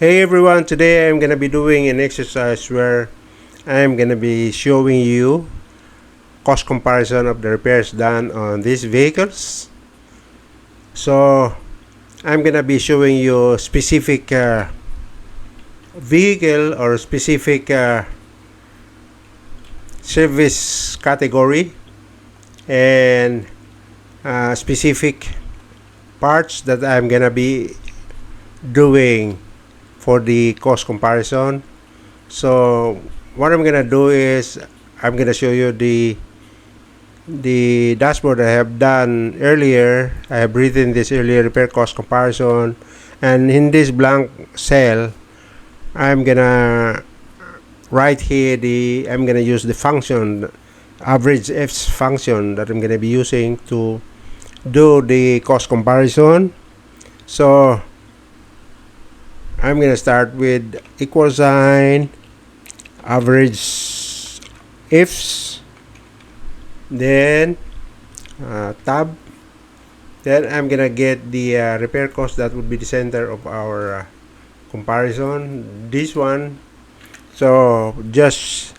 Hey everyone, today I'm gonna be doing an exercise where I'm gonna be showing you cost comparison of the repairs done on these vehicles. So I'm gonna be showing you specific vehicle or specific service category and specific parts that I'm gonna be doing for the cost comparison. So what I'm gonna do is I'm gonna show you the dashboard I have done earlier. I have written this earlier repair cost comparison, and in this blank cell I'm gonna write here I'm gonna use the function average F's function that I'm gonna be using to do the cost comparison. So I'm gonna start with equal sign average ifs, then tab, then I'm gonna get the repair cost that would be the center of our comparison, this one. So just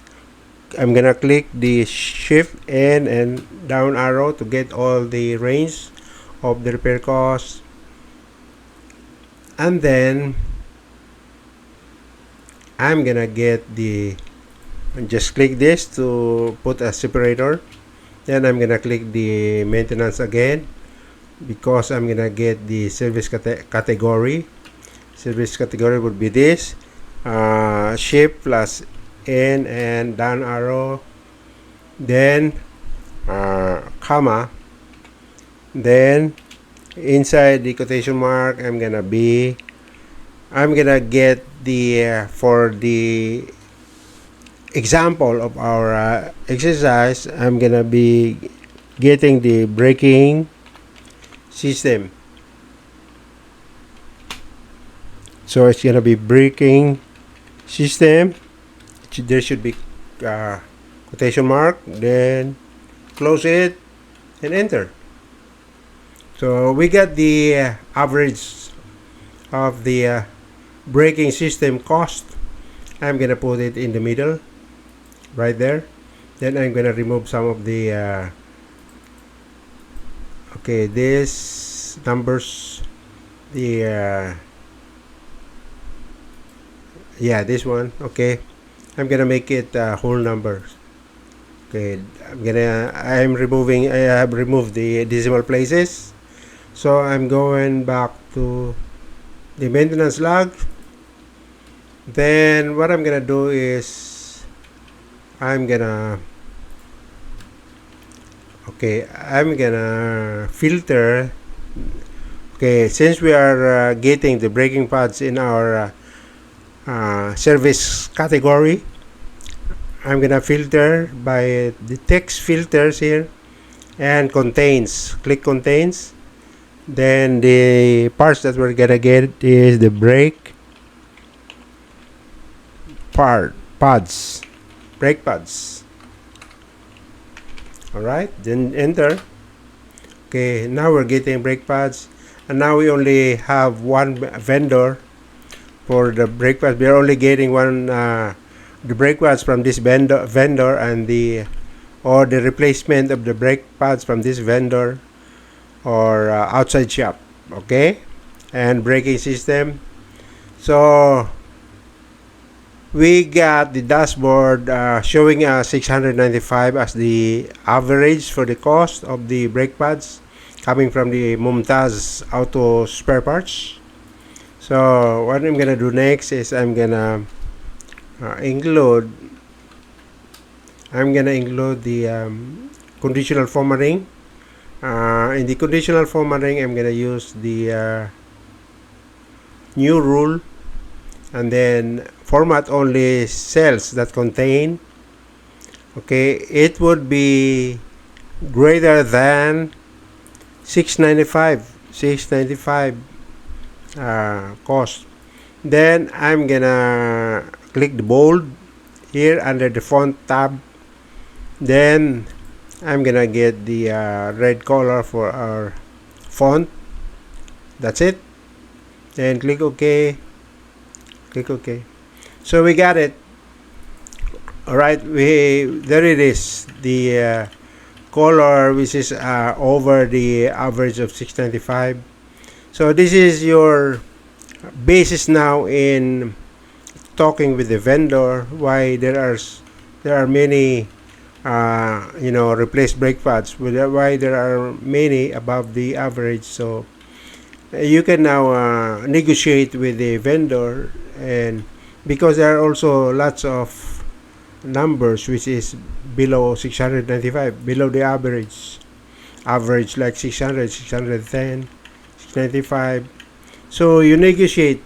I'm gonna click the shift and down arrow to get all the range of the repair cost, and then I'm gonna get just click this to put a separator. Then I'm gonna click the maintenance again because I'm gonna get the service category. Service category would be this shift plus N and down arrow, then comma, then inside the quotation mark I'm gonna get the for the example of our exercise, I'm gonna be getting the braking system. So it's gonna be braking system. There should be quotation mark, then close it and enter. So we got the average of the braking system cost. I'm gonna put it in the middle right there. Then I'm gonna remove some of the okay, this numbers, the yeah, this one. Okay, I'm gonna make it whole numbers. Okay, I have removed the decimal places. So I'm going back to the maintenance log. Then what I'm gonna do is I'm gonna filter. Okay, since we are getting the braking pads in our service category, I'm gonna filter by the text filters here and contains. Click contains. Then the parts that we're gonna get is the brake pads, brake pads. Alright, then enter. Okay, now we're getting brake pads, and now we only have one vendor for the brake pads. We're only getting one the brake pads from this vendor and the replacement of the brake pads from this vendor or outside shop. Okay, and braking system. So we got the dashboard showing 695 as the average for the cost of the brake pads coming from the Mumtaz Auto Spare Parts. So what I'm gonna do next is I'm gonna include the conditional formatting. In the conditional formatting, I'm gonna use the new rule, and then format only cells that contain, okay, it would be greater than 695 cost. Then I'm gonna click the bold here under the font tab. Then I'm gonna get the red color for our font. That's it. Then click OK. Click OK. So we got it. All right, there it is. The color, which is over the average of 695. So this is your basis now in talking with the vendor. Why there are many replace brake pads. Why there are many above the average. So you can now negotiate with the vendor, and because there are also lots of numbers which is below 695, below the average like 600, 610, 695. So you negotiate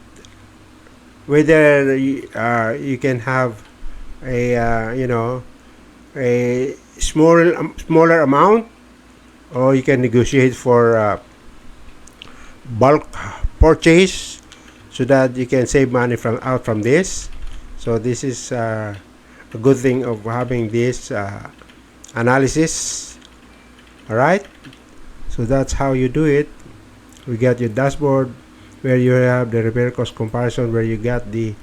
whether you can have a a smaller amount, or you can negotiate for bulk purchase, so that you can save money from this. So this is a good thing of having this analysis. All right, so that's how you do it. We got your dashboard where you have the repair cost comparison, where you got the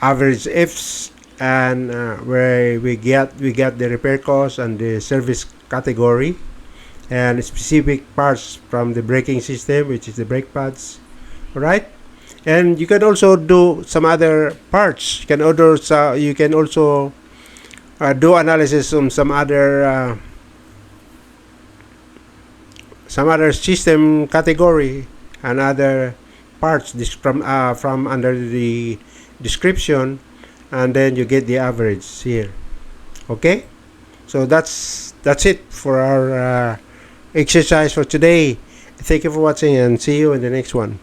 average ifs, and where we got the repair cost and the service category, and specific parts from the braking system, which is the brake pads. All right, and you can also do some other parts. You can also do analysis on some other system category and other parts from under the description, and then you get the average here. Okay, so that's it for our exercise for today. Thank you for watching, and see you in the next one.